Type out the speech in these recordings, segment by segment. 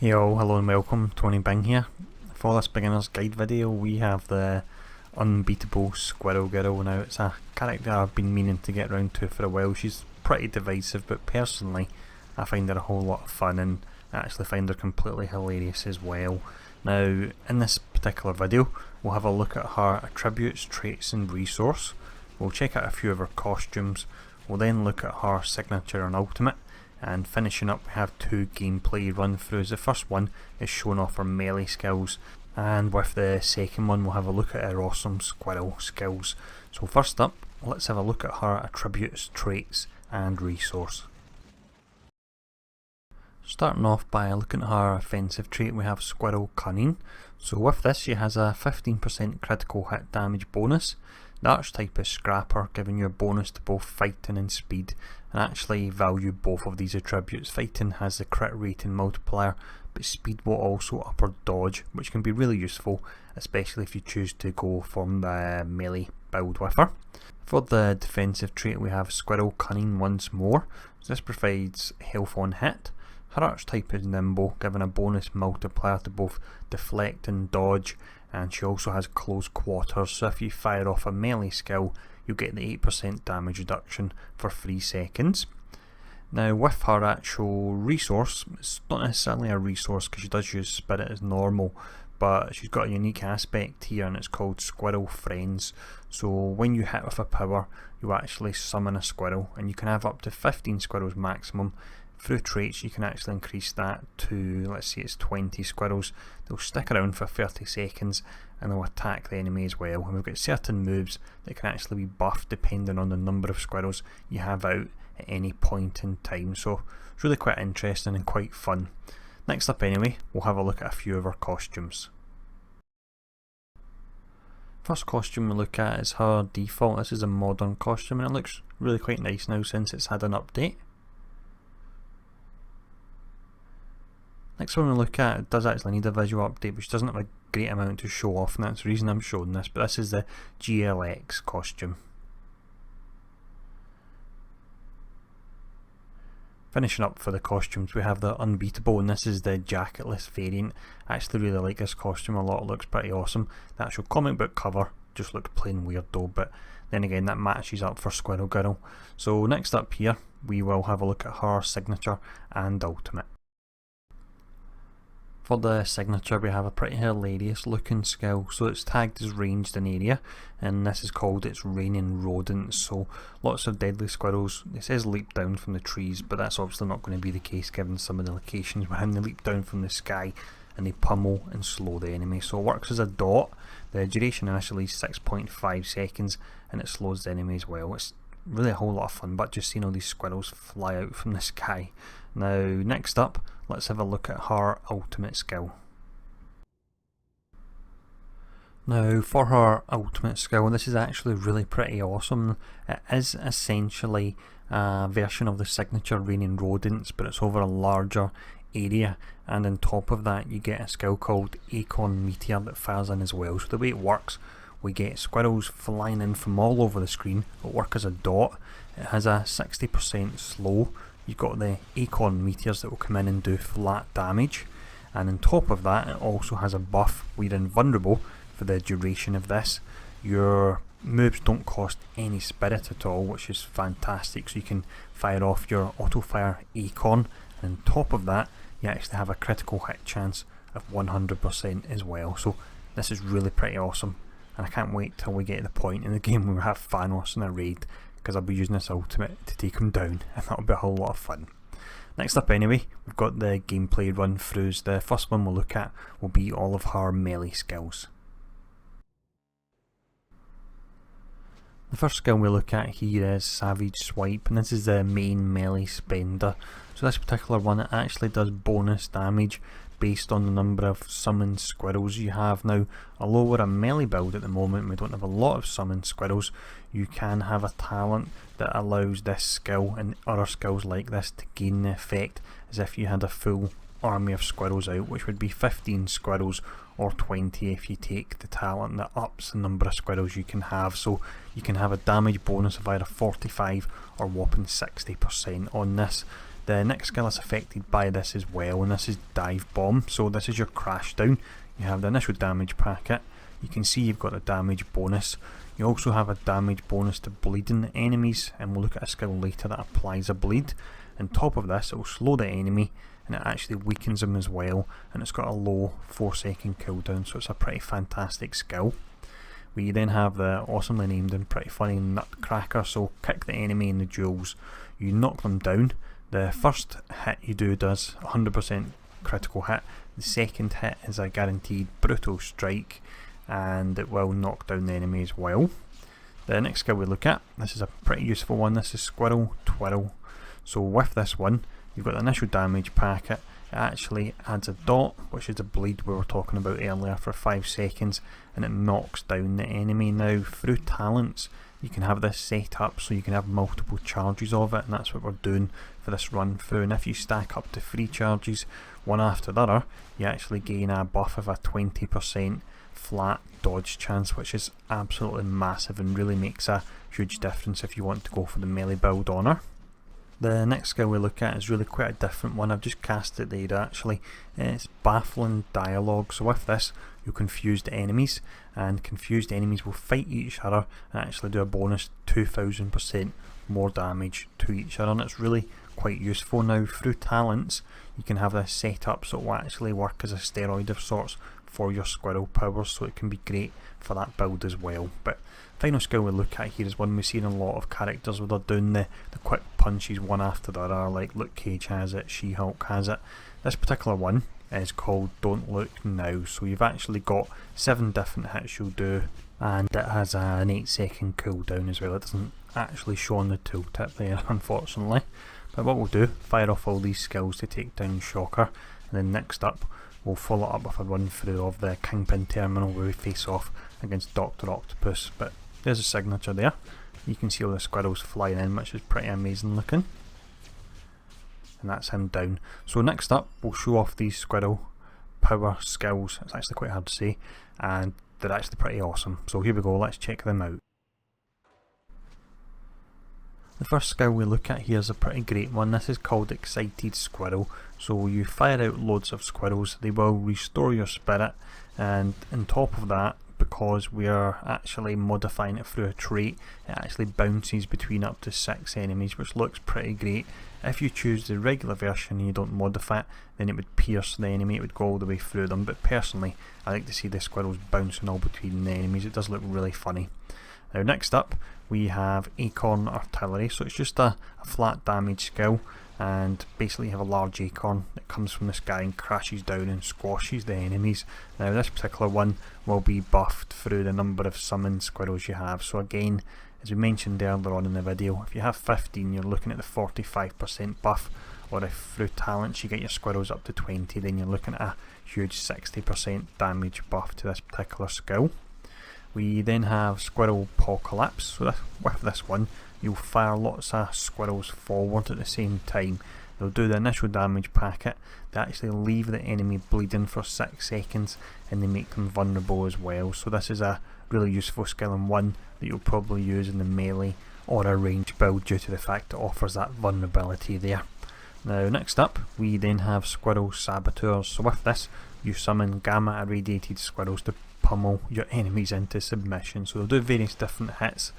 Yo, hello and welcome, Tony Bing here. For this beginner's guide video we have the unbeatable Squirrel Girl. Now it's a character I've been meaning to get around to for a while. She's pretty divisive, but personally I find her a whole lot of fun and I actually find her completely hilarious as well. Now in this particular video we'll have a look at her attributes, traits and resource. We'll check out a few of her costumes. We'll then look at her signature and ultimate. And finishing up we have two gameplay run throughs. The first one is showing off her melee skills, and with the second one we'll have a look at her awesome squirrel skills. So first up, let's have a look at her attributes, traits and resource. Starting off by looking at her offensive trait, we have Squirrel Cunning. So with this she has a 15% critical hit damage bonus. The archetype is Scrapper, giving you a bonus to both fighting and speed, and actually value both of these attributes. Fighting has the crit rate and multiplier, but speed will also up her dodge, which can be really useful, especially if you choose to go from the melee build with her. For the defensive trait we have Squirrel Cunning once more. This provides health on hit. Her archetype is Nimble, giving a bonus multiplier to both deflect and dodge, and she also has close quarters, so if you fire off a melee skill you'll get the 8% damage reduction for 3 seconds. Now with her actual resource, it's not necessarily a resource because she does use spirit as normal, but she's got a unique aspect here and it's called Squirrel Friends. So when you hit with a power you actually summon a squirrel, and you can have up to 15 squirrels maximum. Through traits you can actually increase that to, let's say it's 20 squirrels. They'll stick around for 30 seconds and they'll attack the enemy as well. And we've got certain moves that can actually be buffed depending on the number of squirrels you have out at any point in time. So it's really quite interesting and quite fun. Next up anyway, we'll have a look at a few of her costumes. First costume we look at is her default. This is a modern costume and it looks really quite nice now since it's had an update. Next one we look at, it does actually need a visual update, which doesn't have a great amount to show off, and that's the reason I'm showing this, but this is the GLX costume. Finishing up for the costumes we have the Unbeatable, and this is the jacketless variant. I actually really like this costume a lot, it looks pretty awesome. The actual comic book cover just looks plain weird though, but then again that matches up for Squirrel Girl. So next up here we will have a look at her signature and ultimate. For the signature we have a pretty hilarious looking skill, so it's tagged as ranged in area, and this is called It's Raining Rodents. So lots of deadly squirrels. It says leap down from the trees, but that's obviously not going to be the case given some of the locations where they leap down from the sky and they pummel and slow the enemy. So it works as a dot. The duration initially is 6.5 seconds and it slows the enemy as well. It's really a whole lot of fun, but just seeing all these squirrels fly out from the sky. Now next up, let's have a look at her ultimate skill. Now for her ultimate skill, this is actually really pretty awesome. It is essentially a version of the signature Raining Rodents, but it's over a larger area, and on top of that you get a skill called Acorn Meteor that fires in as well. So the way it works, we get squirrels flying in from all over the screen, but work as a dot. It has a 60% slow. You've got the Acorn Meteors that will come in and do flat damage, and on top of that it also has a buff where you're invulnerable for the duration of this. Your moves don't cost any spirit at all, which is fantastic, so you can fire off your auto fire Acorn, and on top of that you actually have a critical hit chance of 100% as well. So this is really pretty awesome, and I can't wait till we get to the point in the game where we have Thanos in a raid, because I'll be using this ultimate to take him down and that'll be a whole lot of fun. Next up anyway, we've got the gameplay run throughs. The first one we'll look at will be all of her melee skills. The first skill we look at here is Savage Swipe, and this is the main melee spender. So this particular one, it actually does bonus damage based on the number of summoned squirrels you have. Now, although we're a melee build at the moment, we don't have a lot of summoned squirrels, you can have a talent that allows this skill and other skills like this to gain the effect as if you had a full army of squirrels out, which would be 15 squirrels or 20 if you take the talent that ups the number of squirrels you can have. So you can have a damage bonus of either 45 or whopping 60% on this. The next skill is affected by this as well, and this is Dive Bomb. So this is your crash down. You have the initial damage packet. You can see you've got a damage bonus. You also have a damage bonus to bleeding the enemies, and we'll look at a skill later that applies a bleed. On top of this, it will slow the enemy, and it actually weakens them as well, and it's got a low 4-second cooldown, so it's a pretty fantastic skill. We then have the awesomely named and pretty funny Nutcracker. So kick the enemy in the duels, you knock them down. The first hit you do does 100% critical hit. The second hit is a guaranteed brutal strike, and it will knock down the enemy as well. The next skill we look at, this is a pretty useful one. This is Squirrel Twirl. So with this one, you've got the initial damage packet. It actually adds a dot, which is a bleed we were talking about earlier, for 5 seconds, and it knocks down the enemy. Now through talents you can have this set up so you can have multiple charges of it, and that's what we're doing for this run through. And if you stack up to 3 charges, one after the other, you actually gain a buff of a 20% flat dodge chance, which is absolutely massive and really makes a huge difference if you want to go for the melee build on her. The next skill we look at is really quite a different one. I've just cast it there actually. It's Baffling Dialogue. So with this, you'll confuse the enemies, and confused enemies will fight each other and actually do a bonus 2000% more damage to each other, and it's really quite useful. Now through talents you can have this set up so it will actually work as a steroid of sorts for your squirrel powers, so it can be great for that build as well. But final skill we look at here is one we see in a lot of characters where they're doing the quick punches one after the other, like Luke Cage has it, She-Hulk has it. This particular one is called Don't Look Now. So you've actually got 7 different hits you'll do, and it has an 8-second cooldown as well. It doesn't actually show on the tooltip there, unfortunately. But what we'll do, fire off all these skills to take down Shocker, and then next up we'll follow up with a run through of the Kingpin Terminal where we face off against Dr. Octopus. But there's a signature there. You can see all the squirrels flying in, which is pretty amazing looking. And that's him down. So next up we'll show off these squirrel power skills. It's actually quite hard to say, and they're actually pretty awesome. So here we go, let's check them out. The first skill we look at here is a pretty great one. This is called Excited Squirrel. So you fire out loads of squirrels, they will restore your spirit, and on top of that, because we are actually modifying it through a trait, it actually bounces between up to 6 enemies, which looks pretty great. If you choose the regular version and you don't modify it, then it would pierce the enemy, it would go all the way through them. But personally, I like to see the squirrels bouncing all between the enemies. It does look really funny. Now next up we have Acorn Artillery. So it's just a flat damage skill, and basically you have a large acorn that comes from the sky and crashes down and squashes the enemies. Now this particular one will be buffed through the number of summoned squirrels you have. So again, as we mentioned earlier on in the video, if you have 15 you're looking at the 45% buff, or if through talents you get your squirrels up to 20, then you're looking at a huge 60% damage buff to this particular skill. We then have Squirrel Apocalypse. So with this one you'll fire lots of squirrels forward at the same time. They'll do the initial damage packet, they actually leave the enemy bleeding for 6 seconds, and they make them vulnerable as well. So this is a really useful skill, and one that you'll probably use in the melee or a range build due to the fact it offers that vulnerability there. Now next up we then have Squirrel Saboteurs. So with this you summon gamma irradiated squirrels to pummel your enemies into submission. So they'll do various different hits.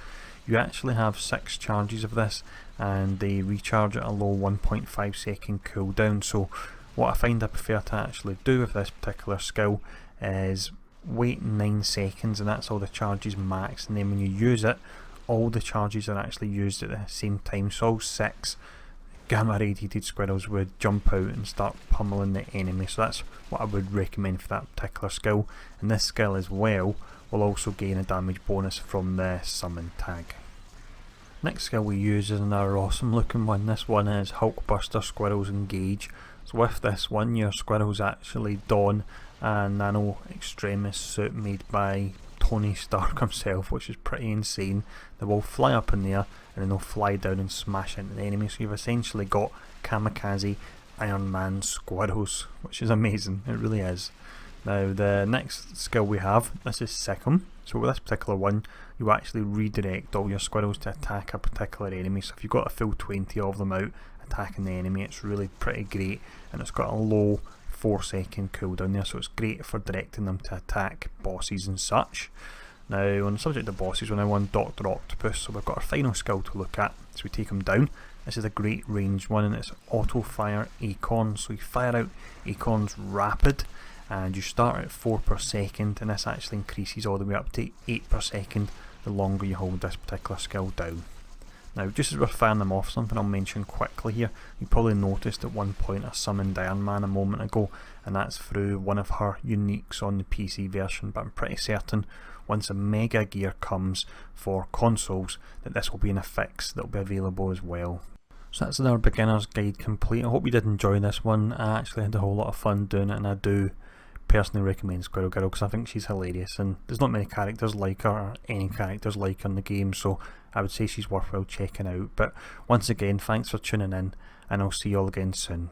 You actually have 6 charges of this, and they recharge at a low 1.5 second cooldown. So what I find I prefer to actually do with this particular skill is wait 9 seconds, and that's all the charges max, and then when you use it, all the charges are actually used at the same time. So all 6 gamma radiated squirrels would jump out and start pummeling the enemy. So that's what I would recommend for that particular skill. And this skill as well will also gain a damage bonus from the summon tag. Next skill we use is another awesome looking one. This one is Hulkbuster Squirrels Engage. So with this one your squirrels actually don a nano extremis suit made by Tony Stark himself, which is pretty insane. They will fly up in the air and then they'll fly down and smash into the enemy. So you've essentially got kamikaze Iron Man squirrels, which is amazing, it really is. Now the next skill we have, this is Sick'em. So with this particular one, you actually redirect all your squirrels to attack a particular enemy. So if you've got a full 20 of them out attacking the enemy, it's really pretty great, and it's got a low 4-second cooldown there, so it's great for directing them to attack bosses and such. Now, on the subject of bosses, we're now on Dr. Octopus, so we've got our final skill to look at, so we take him down. This is a great ranged one, and it's auto fire acorns, so you fire out acorns rapid, and you start at 4 per second, and this actually increases all the way up to 8 per second the longer you hold this particular skill down. Now, just as we're firing them off, something I'll mention quickly here. You probably noticed at one point I summoned Iron Man a moment ago, and that's through one of her uniques on the PC version, but I'm pretty certain once a Mega Gear comes for consoles that this will be in a fix that will be available as well. So that's our beginner's guide complete. I hope you did enjoy this one. I actually had a whole lot of fun doing it, and I do personally recommend Squirrel Girl because I think she's hilarious, and there's not many characters like her or any characters like her in the game, so I would say she's worthwhile checking out. But once again, thanks for tuning in, and I'll see you all again soon.